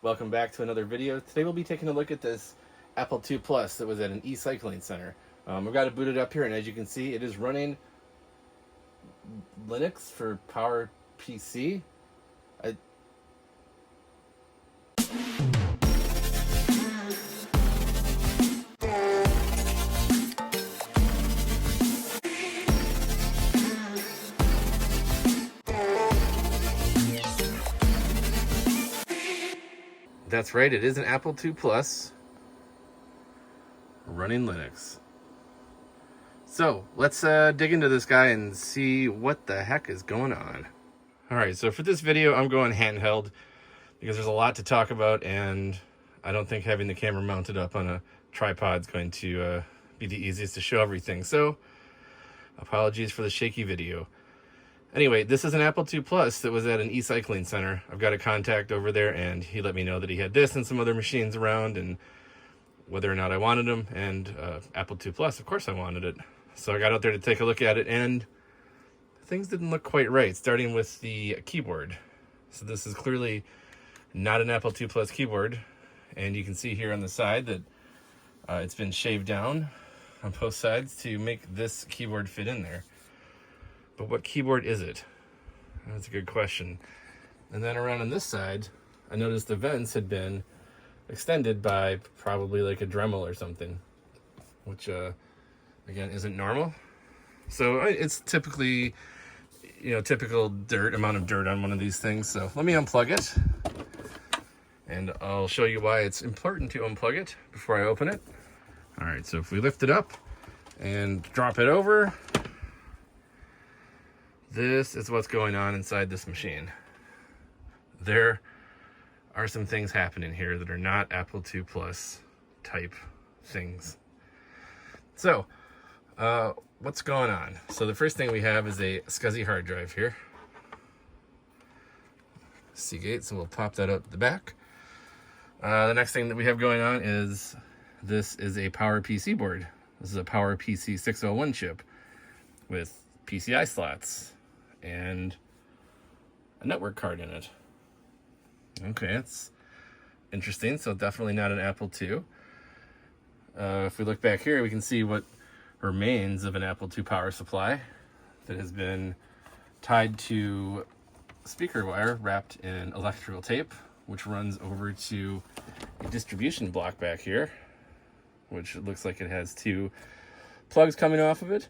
Welcome back to another video. Today we'll be taking a look at this Apple II Plus that was at an e-cycling center. We've got it booted up here, and as you can see, it is running Linux for PowerPC. That's right, it is an Apple II Plus running Linux. So let's dig into this guy and see what the heck is going on. Alright, so for this video I'm going handheld because there's a lot to talk about, and I don't think having the camera mounted up on a tripod is going to be the easiest to show everything. So apologies for the shaky video. Anyway, this is an Apple II Plus that was at an e-cycling center. I've got a contact over there, and he let me know that he had this and some other machines around, and whether or not I wanted them. And Apple II Plus, of course I wanted it. So I got out there to take a look at it, and things didn't look quite right, starting with the keyboard. So this is clearly not an Apple II Plus keyboard, and you can see here on the side that it's been shaved down on both sides to make this keyboard fit in there. But what keyboard is it? That's a good question. And then around on this side, I noticed the vents had been extended by probably like a Dremel or something, which again isn't normal. So it's typically, typical amount of dirt on one of these things. So let me unplug it, and I'll show you why it's important to unplug it before I open it. All right, so if we lift it up and drop it over, this is what's going on inside this machine. There are some things happening here that are not Apple II Plus type things. So, what's going on? So the first thing we have is a SCSI hard drive here. Seagate, so we'll pop that up the back. The next thing that we have going on is this is a PowerPC board. This is a PowerPC 601 chip with PCI slots and a network card in it. Okay, it's interesting. So definitely not an Apple II. If we look back here, we can see what remains of an Apple II power supply that has been tied to speaker wire wrapped in electrical tape, which runs over to a distribution block back here, which looks like it has two plugs coming off of it.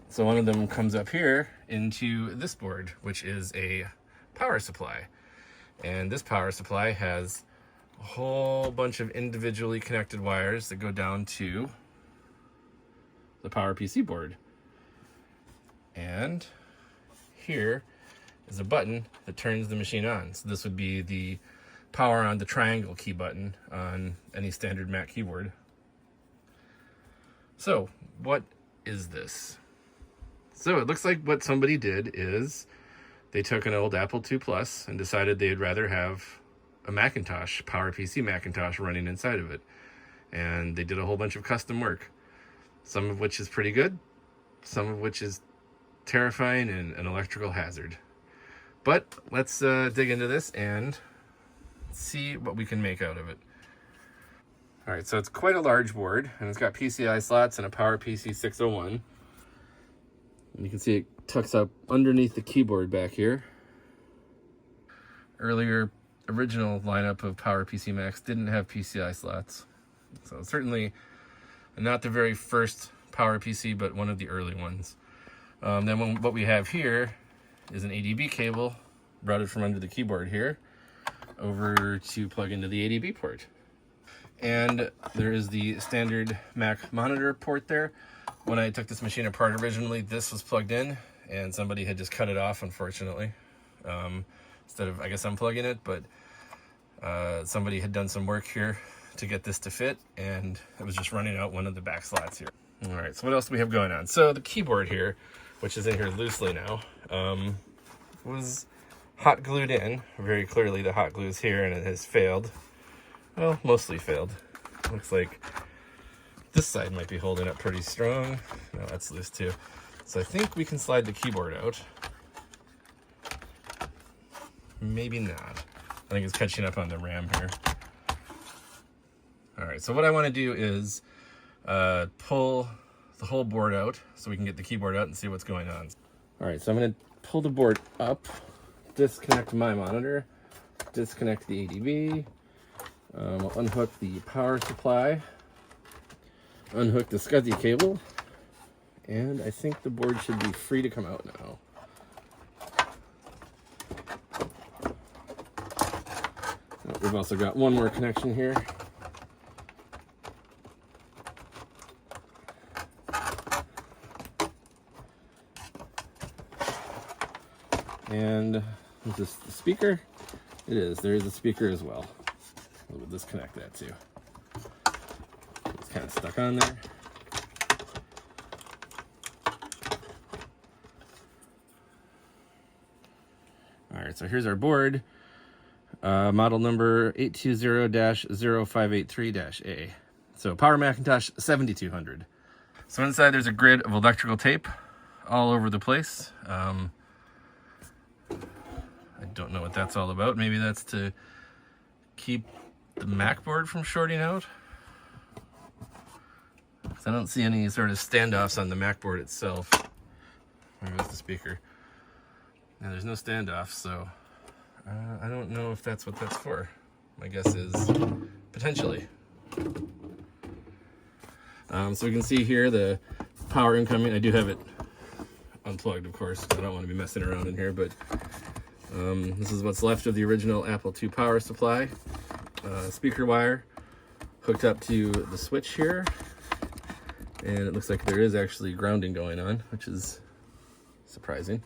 So one of them comes up here into this board, which is a power supply. And this power supply has a whole bunch of individually connected wires that go down to the PowerPC board. And here is a button that turns the machine on. So this would be the power on the triangle key button on any standard Mac keyboard. So what is this? So it looks like what somebody did is they took an old Apple II Plus and decided they'd rather have a Macintosh, PowerPC Macintosh, running inside of it. And they did a whole bunch of custom work, some of which is pretty good, some of which is terrifying and an electrical hazard. But let's dig into this and see what we can make out of it. All right, so it's quite a large board, and it's got PCI slots and a PowerPC 601. And you can see it tucks up underneath the keyboard back here. Original lineup of PowerPC Macs didn't have PCI slots. So certainly not the very first PowerPC, but one of the early ones. Then what we have here is an ADB cable routed from under the keyboard here over to plug into the ADB port. And there is the standard Mac monitor port there. When I took this machine apart originally, this was plugged in, and somebody had just cut it off, unfortunately, instead of, I guess, unplugging it. But somebody had done some work here to get this to fit, and it was just running out one of the back slots here. All right, so what else do we have going on? So the keyboard here, which is in here loosely now, was hot glued in. Very clearly the hot glue is here, and it has failed. Well, mostly failed. Looks like this side might be holding up pretty strong. No, that's loose too. So I think we can slide the keyboard out. Maybe not. think it's catching up on the RAM here. All right, so what I want to do is pull the whole board out so we can get the keyboard out and see what's going on. All right, so I'm going to pull the board up, disconnect my monitor, disconnect the ADB, I'll unhook the power supply, unhook the SCSI cable, and I think the board should be free to come out now. We've also got one more connection here. And is this the speaker? It is. There is a speaker as well. We'll disconnect that too. It's kind of stuck on there. All right, so here's our board. Model number 820-0583-A. So Power Macintosh 7200. So inside there's a grid of electrical tape all over the place. I don't know what that's all about. Maybe that's to keep the Mac board from shorting out. I don't see any sort of standoffs on the Mac board itself. Where is the speaker? Now there's no standoff, so I don't know if that's what that's for. My guess is potentially. So we can see here the power incoming. I do have it unplugged, of course. I don't want to be messing around in here, but this is what's left of the original Apple II power supply. Speaker wire hooked up to the switch here. And it looks like there is actually grounding going on, which is surprising.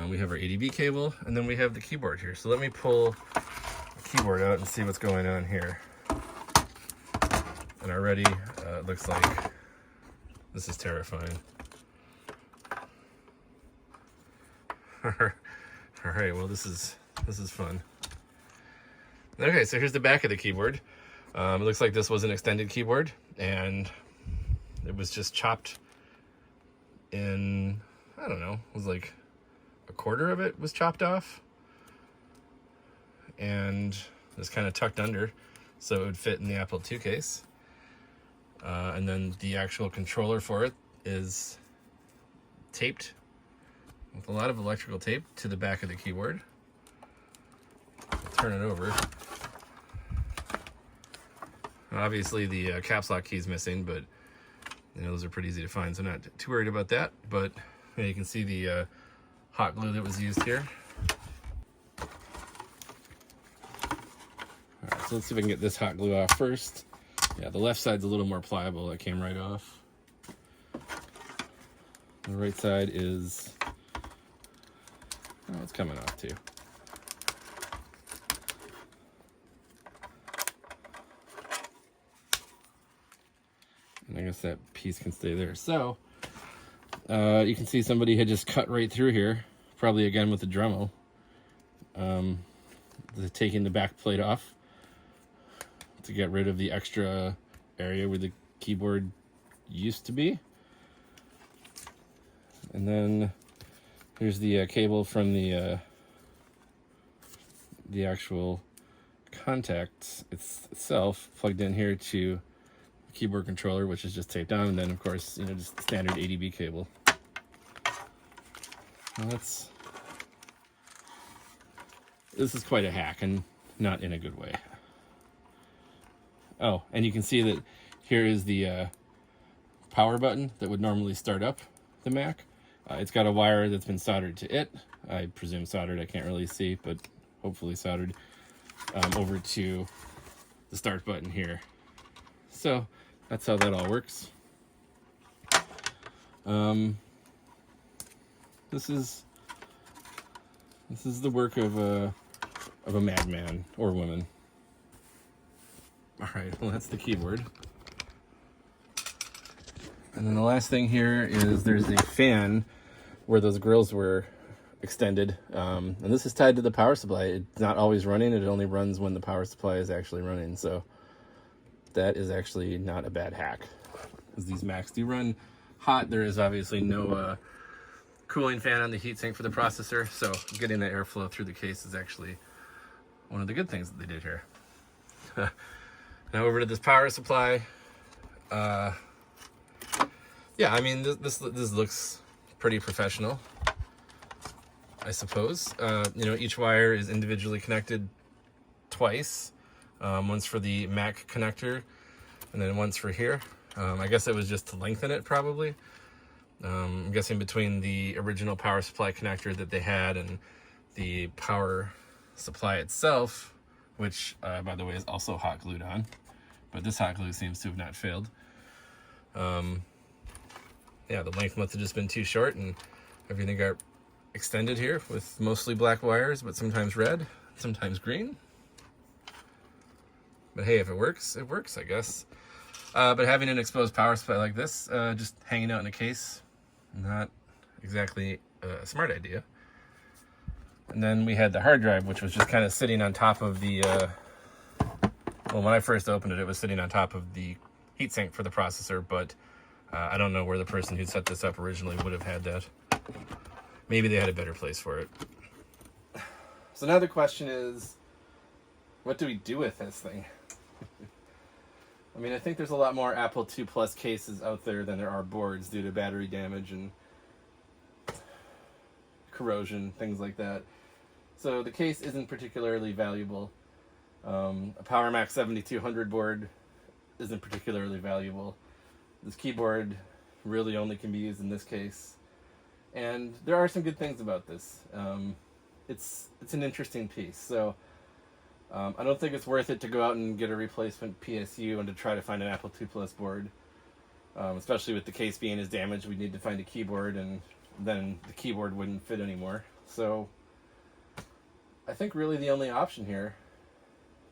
We have our ADB cable, and then we have the keyboard here. So let me pull the keyboard out and see what's going on here. And already it looks like this is terrifying. All right, well this is fun. Okay, so here's the back of the keyboard. It looks like this was an extended keyboard, and it was just chopped in, I don't know, it was like a quarter of it was chopped off, and it's kind of tucked under so it would fit in the Apple II case. And then the actual controller for it is taped with a lot of electrical tape to the back of the keyboard. I'll turn it over. Obviously the caps lock key is missing, but you know, those are pretty easy to find, so I'm not too worried about that. But you know, you can see the hot glue that was used here. All right, so let's see if I can get this hot glue off first. Yeah, the left side's a little more pliable. That came right off. The right side is, oh, it's coming off too. And I guess that piece can stay there. So you can see somebody had just cut right through here, probably again with the Dremel, taking the back plate off to get rid of the extra area where the keyboard used to be. And then here's the cable from the actual contact itself plugged in here to the keyboard controller, which is just taped on, and then of course, you know, just standard ADB cable. Well, this is quite a hack, and not in a good way. Oh, and you can see that here is the power button that would normally start up the Mac. It's got a wire that's been soldered to it. I presume soldered, I can't really see, but hopefully soldered over to the start button here. So that's how that all works. This is the work of a madman or woman. All right, well, that's the keyboard. And then the last thing here is there's a fan where those grills were extended. And this is tied to the power supply. It's not always running. It only runs when the power supply is actually running. So that is actually not a bad hack, because these Macs do run hot. There is obviously no cooling fan on the heatsink for the processor, so getting the airflow through the case is actually one of the good things that they did here. Now over to this power supply. Yeah, I mean, this looks pretty professional, I suppose. You know, each wire is individually connected twice. Once for the Mac connector, and then once for here. I guess it was just to lengthen it, probably. I'm guessing between the original power supply connector that they had and the power supply itself, which, by the way, is also hot glued on. But this hot glue seems to have not failed. Yeah, the length must have just been too short, and everything got extended here with mostly black wires, but sometimes red, sometimes green. But hey, if it works, I guess. But having an exposed power supply like this, just hanging out in a case, not exactly a smart idea. And then we had the hard drive, which was just kind of sitting on top of the, well, when I first opened it, it was sitting on top of the heatsink for the processor, but I don't know where the person who set this up originally would have had that. Maybe they had a better place for it. So now the question is, what do we do with this thing? I mean, I think there's a lot more Apple II Plus cases out there than there are boards due to battery damage and corrosion, things like that. So the case isn't particularly valuable. A PowerMac 7200 board isn't particularly valuable. This keyboard really only can be used in this case. And there are some good things about this. It's an interesting piece. So I don't think it's worth it to go out and get a replacement PSU and to try to find an Apple II Plus board. Especially with the case being as damaged, we'd need to find a keyboard, and then the keyboard wouldn't fit anymore. So I think really the only option here,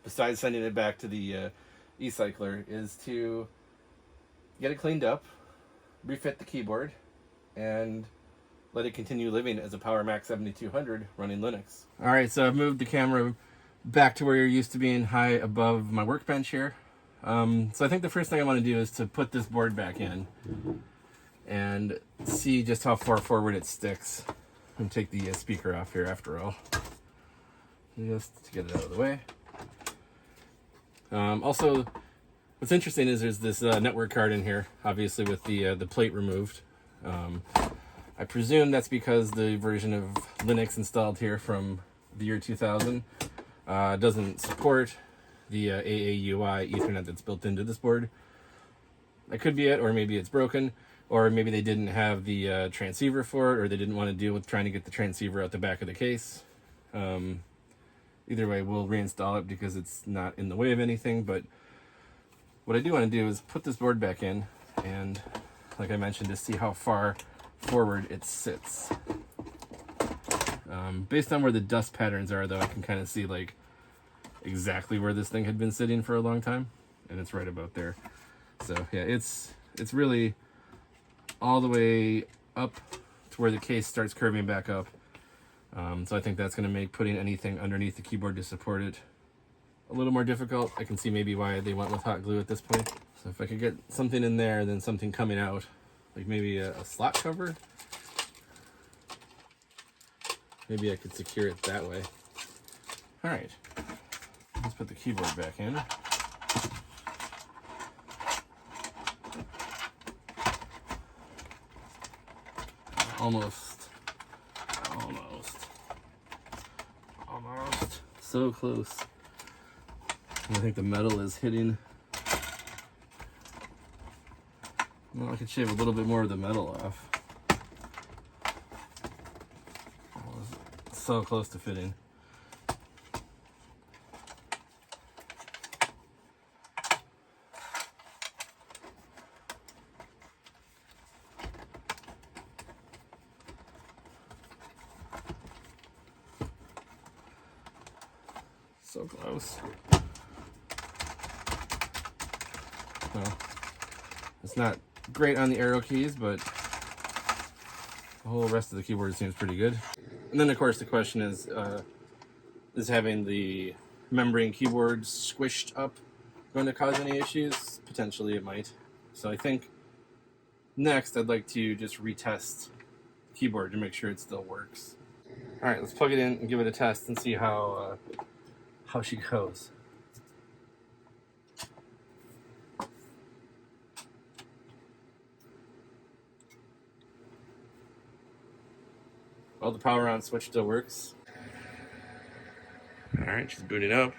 besides sending it back to the e-cycler, is to get it cleaned up, refit the keyboard, and let it continue living as a PowerMac 7200 running Linux. All right, so I've moved the camera back to where you're used to being, high above my workbench here. So I think the first thing I want to do is to put this board back in and see just how far forward it sticks. And take the speaker off here after all, just to get it out of the way. Also, what's interesting is there's this network card in here, obviously with the plate removed. I presume that's because the version of Linux installed here from the year 2000 doesn't support the AAUI Ethernet that's built into this board. That could be it, or maybe it's broken, or maybe they didn't have the transceiver for it, or they didn't want to deal with trying to get the transceiver out the back of the case. Either way, we'll reinstall it because it's not in the way of anything, but what I do want to do is put this board back in, and like I mentioned, to see how far forward it sits. Based on where the dust patterns are, though, I can kind of see like exactly where this thing had been sitting for a long time, and it's right about there. So yeah, it's really all the way up to where the case starts curving back up. So I think that's going to make putting anything underneath the keyboard to support it a little more difficult. I can see maybe why they went with hot glue at this point. So if I could get something in there, then something coming out, like maybe a slot cover. Maybe I could secure it that way. All right, let's put the keyboard back in. Almost. So close. I think the metal is hitting. Well, I could shave a little bit more of the metal off. So close to fitting. So close. Well, it's not great on the arrow keys, but the whole rest of the keyboard seems pretty good. And then, of course, the question is having the membrane keyboard squished up going to cause any issues? Potentially it might. So I think next I'd like to just retest the keyboard to make sure it still works. All right, let's plug it in and give it a test and see how how she goes. Well, the power on switch still works. All right, she's booting up.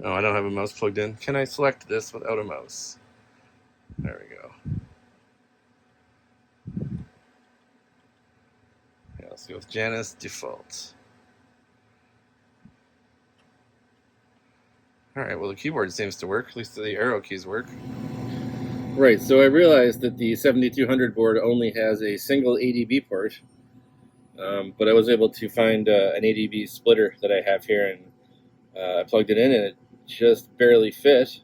Oh, I don't have a mouse plugged in. Can I select this without a mouse? There we go. Yeah, let's go with Janice default. All right, well, the keyboard seems to work. At least the arrow keys work. Right, so I realized that the 7200 board only has a single ADB port, but I was able to find an ADB splitter that I have here, and I plugged it in, and it just barely fit.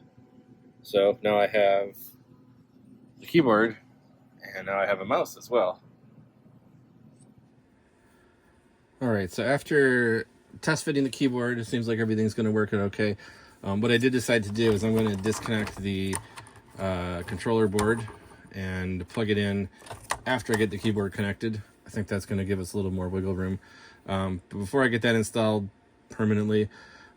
So now I have the keyboard, and now I have a mouse as well. All right, so after test fitting the keyboard, it seems like everything's going to work okay. What I did decide to do is I'm going to disconnect the controller board and plug it in after I get the keyboard connected. I think that's going to give us a little more wiggle room. But before I get that installed permanently,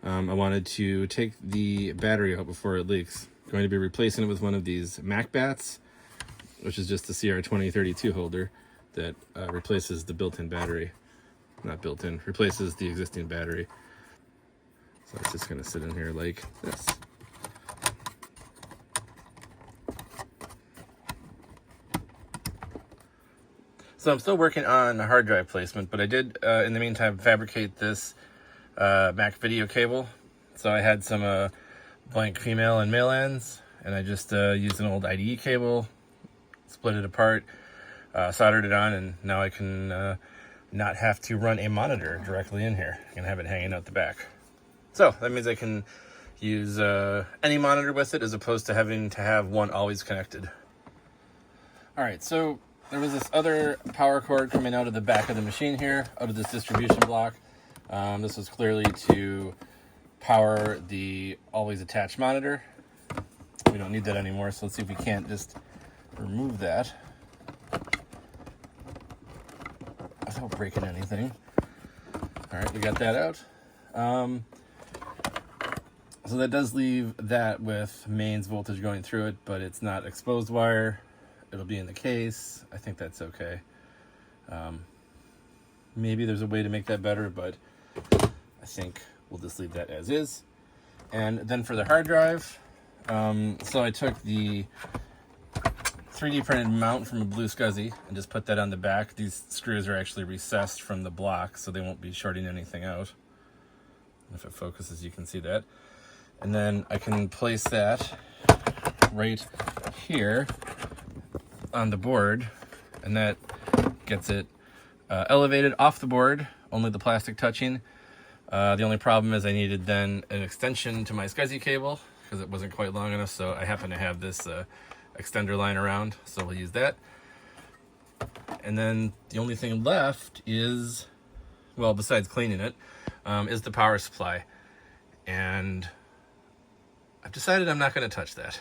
I wanted to take the battery out before it leaks. I'm going to be replacing it with one of these Mac bats, which is just the CR2032 holder that replaces the built-in battery. Not built-in, replaces the existing battery. So it's just going to sit in here like this. So I'm still working on a hard drive placement, but I did, in the meantime, fabricate this Mac video cable. So I had some blank female and male ends, and I just used an old IDE cable, split it apart, soldered it on, and now I can not have to run a monitor directly in here. I can have it hanging out the back. So that means I can use any monitor with it as opposed to having to have one always connected. All right, so there was this other power cord coming out of the back of the machine here, out of this distribution block. This was clearly to power the always attached monitor. We don't need that anymore, so let's see if we can't just remove that without breaking anything. All right, we got that out. So that does leave that with mains voltage going through it, but it's not exposed wire. It'll be in the case. I think that's okay. Maybe there's a way to make that better, but I think we'll just leave that as is. And then for the hard drive, so I took the 3D printed mount from a Blue SCSI and just put that on the back. These screws are actually recessed from the block, so they won't be shorting anything out. If it focuses, you can see that. And then I can place that right here on the board, and that gets it elevated off the board, only the plastic touching. The only problem is I needed then an extension to my SCSI cable because it wasn't quite long enough, so I happen to have this extender line around, so we'll use that. And then the only thing left is, well, besides cleaning it, is the power supply. And I've decided I'm not going to touch that.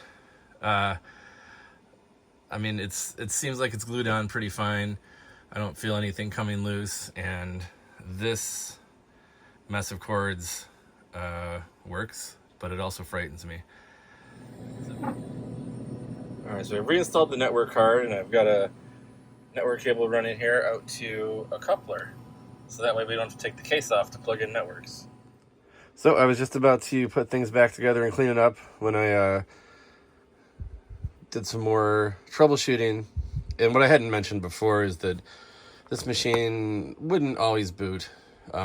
I mean, it seems like it's glued on pretty fine. I don't feel anything coming loose, and this mess of cords works, but it also frightens me. All right, so I've reinstalled the network card, and I've got a network cable running here out to a coupler, so that way we don't have to take the case off to plug in networks. So I was just about to put things back together and clean it up when I did some more troubleshooting. And what I hadn't mentioned before is that this machine wouldn't always boot.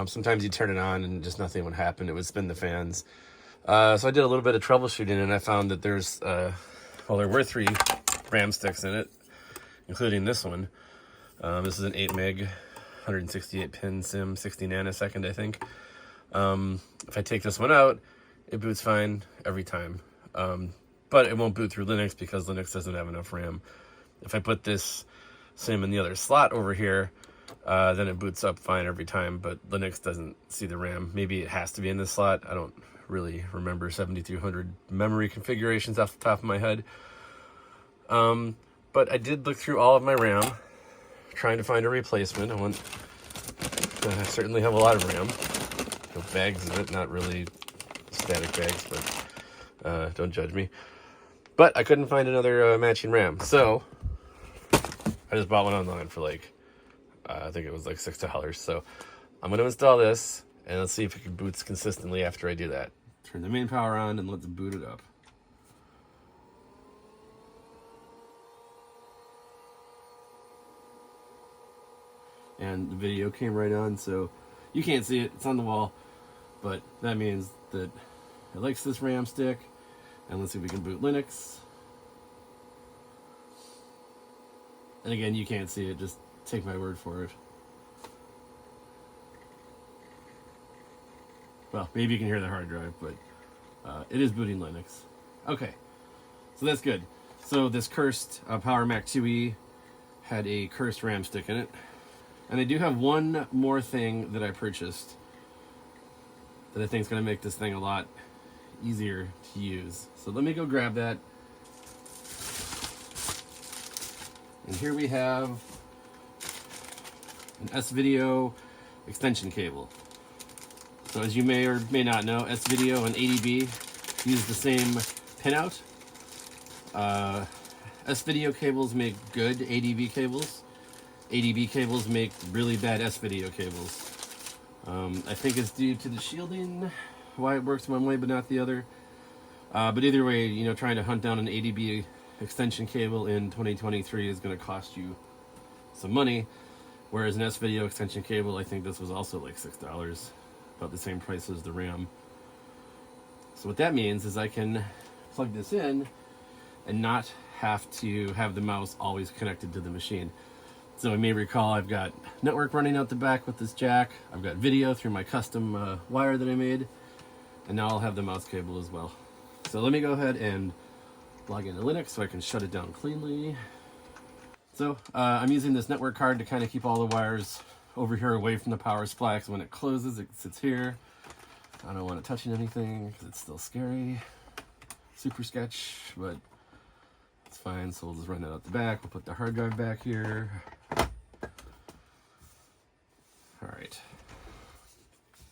Sometimes you turn it on and just nothing would happen. It would spin the fans. So I did a little bit of troubleshooting, and I found that there were 3 RAM sticks in it, including this one. This is an 8 meg, 168 pin sim, 60 nanosecond, I think. If I take this one out, it boots fine every time. But it won't boot through Linux because Linux doesn't have enough RAM. If I put this sim in the other slot over here, then it boots up fine every time, but Linux doesn't see the RAM. Maybe it has to be in this slot. I don't really remember 7200 memory configurations off the top of my head. But I did look through all of my RAM, trying to find a replacement. I certainly have a lot of RAM. Bags of it, not really static bags, but don't judge me. But I couldn't find another matching RAM, so I just bought one online for like, I think it was like $6. So I'm going to install this, and let's see if it boots consistently after I do that. Turn the main power on, and let's boot it up. And the video came right on, so you can't see it, it's on the wall, but that means that it likes this RAM stick. And let's see if we can boot Linux. And again, you can't see it, just take my word for it. Well, maybe you can hear the hard drive, but it is booting Linux. Okay, so that's good. So this Cursed PowerMac 2E had a Cursed RAM stick in it. And I do have one more thing that I purchased that I think is going to make this thing a lot easier to use. So let me go grab that. And here we have an S-Video extension cable. So as you may or may not know, S-Video and ADB use the same pinout. S-Video cables make good ADB cables. ADB cables make really bad S-Video cables. I think it's due to the shielding, why it works one way but not the other. But either way, you know, trying to hunt down an ADB extension cable in 2023 is going to cost you some money. Whereas an S-Video extension cable, I think this was also like $6, about the same price as the RAM. So what that means is I can plug this in and not have to have the mouse always connected to the machine. So you may recall I've got network running out the back with this jack. I've got video through my custom wire that I made. And now I'll have the mouse cable as well. So let me go ahead and log into Linux so I can shut it down cleanly. So I'm using this network card to kind of keep all the wires over here away from the power supply, because when it closes, it sits here. I don't want it touching anything because it's still scary. Super sketch, but it's fine. So we'll just run that out the back. We'll put the hard drive back here. All right.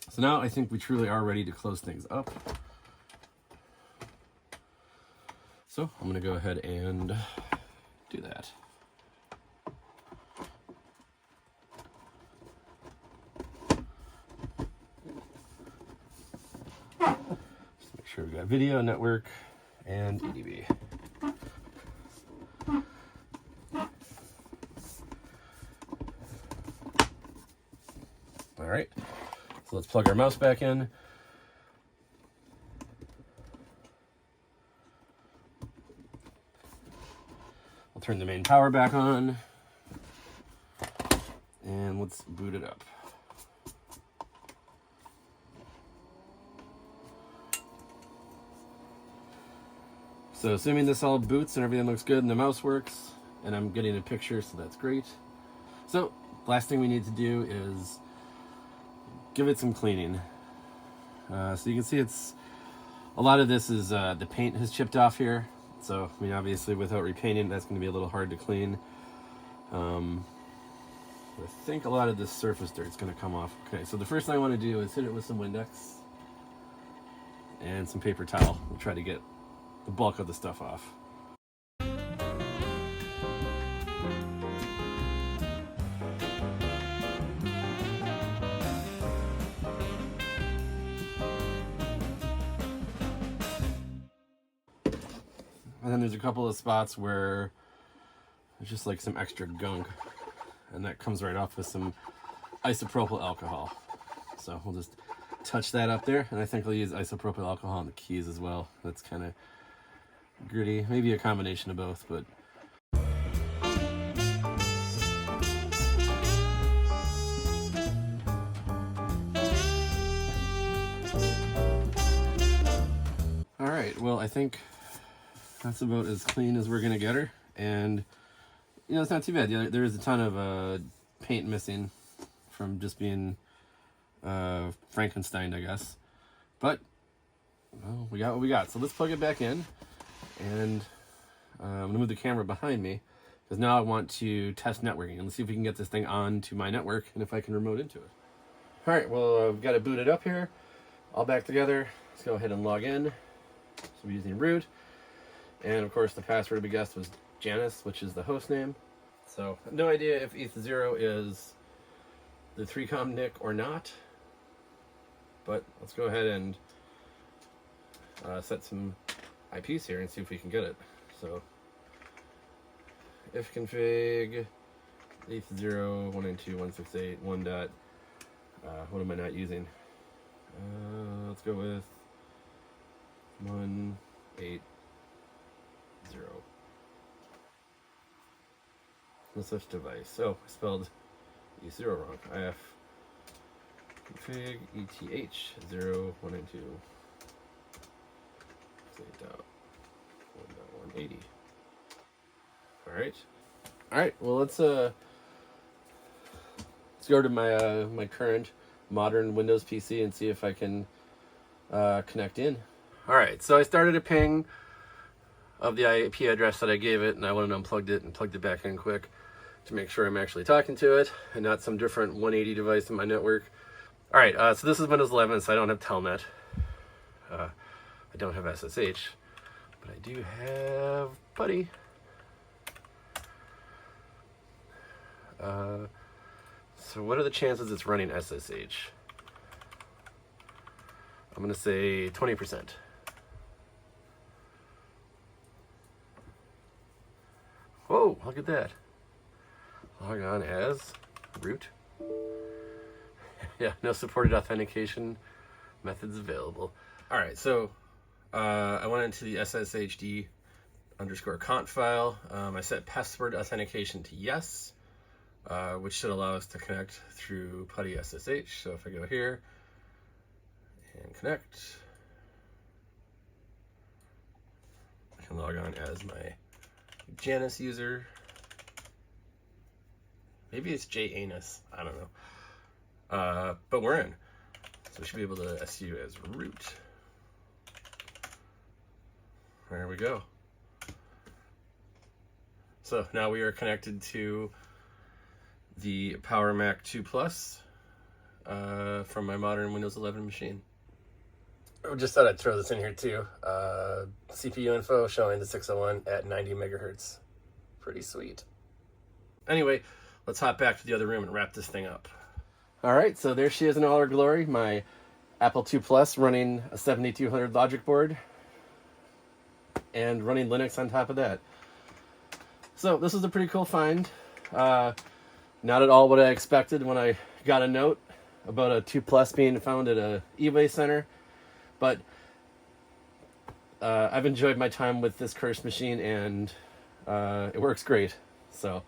So now I think we truly are ready to close things up. So I'm going to go ahead and do that. Just make sure we got video, network, and ADB. All right, so let's plug our mouse back in. I'll turn the main power back on, and let's boot it up. So assuming this all boots and everything looks good and the mouse works, and I'm getting a picture, so that's great. So last thing we need to do is give it some cleaning. So you can see it's, a lot of this is the paint has chipped off here. So, I mean, obviously without repainting, that's going to be a little hard to clean. I think a lot of this surface dirt is going to come off. Okay, so the first thing I want to do is hit it with some Windex and some paper towel. We'll try to get the bulk of the stuff off. And then there's a couple of spots where there's just like some extra gunk, and that comes right off with some isopropyl alcohol. So we'll just touch that up there, and I think I'll use isopropyl alcohol on the keys as well. That's kind of gritty, maybe a combination of both, but all right, well, I think that's about as clean as we're gonna get her, and you know, it's not too bad. There is a ton of paint missing from just being Frankenstein, I guess, but well, we got what we got. So let's plug it back in, and I'm gonna move the camera behind me because now I want to test networking. And let's see if we can get this thing on to my network and if I can remote into it. All right, well, I've got it booted up here, all back together. Let's go ahead and log in. So we're using root. And of course, the password we guessed was Janice, which is the host name. So I have no idea if ETH0 is the 3Com NIC or not. But let's go ahead and set some IPs here and see if we can get it. So if config ETH0 192.168.1 dot, what am I not using? Let's go with 180. Let's switch device. Oh, I spelled ETH0 wrong. IF config ETH0 192.1.180. All right. Well, let's go to my my current modern Windows PC and see if I can connect in. All right. So I started a ping of the IP address that I gave it, and I went and unplugged it and plugged it back in quick to make sure I'm actually talking to it and not some different 180 device in my network. All right, so this is Windows 11, so I don't have Telnet. I don't have SSH, but I do have PuTTY. So what are the chances it's running SSH? I'm going to say 20%. Whoa, look at that. Log on as root. Yeah, no supported authentication methods available. All right, so I went into the sshd_conf file. I set password authentication to yes, which should allow us to connect through PuTTY SSH. So if I go here and connect, I can log on as my Janice user. Maybe it's Janus. I don't know. But we're in. So we should be able to SU as root. There we go. So now we are connected to the PowerMac 2 Plus from my modern Windows 11 machine. I just thought I'd throw this in here too. CPU info showing the 601 at 90 megahertz. Pretty sweet. Anyway, let's hop back to the other room and wrap this thing up. All right, so there she is in all her glory. My Apple II Plus running a 7200 logic board and running Linux on top of that. So this is a pretty cool find. Not at all what I expected when I got a note about a 2 Plus being found at a eBay center. But I've enjoyed my time with this cursed machine, and it works great. So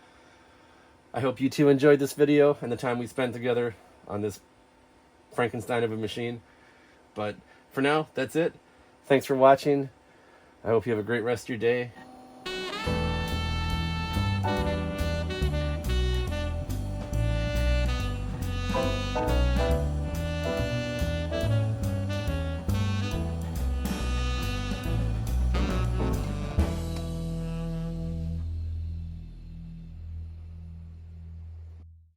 I hope you too enjoyed this video and the time we spent together on this Frankenstein of a machine. But for now, that's it. Thanks for watching. I hope you have a great rest of your day.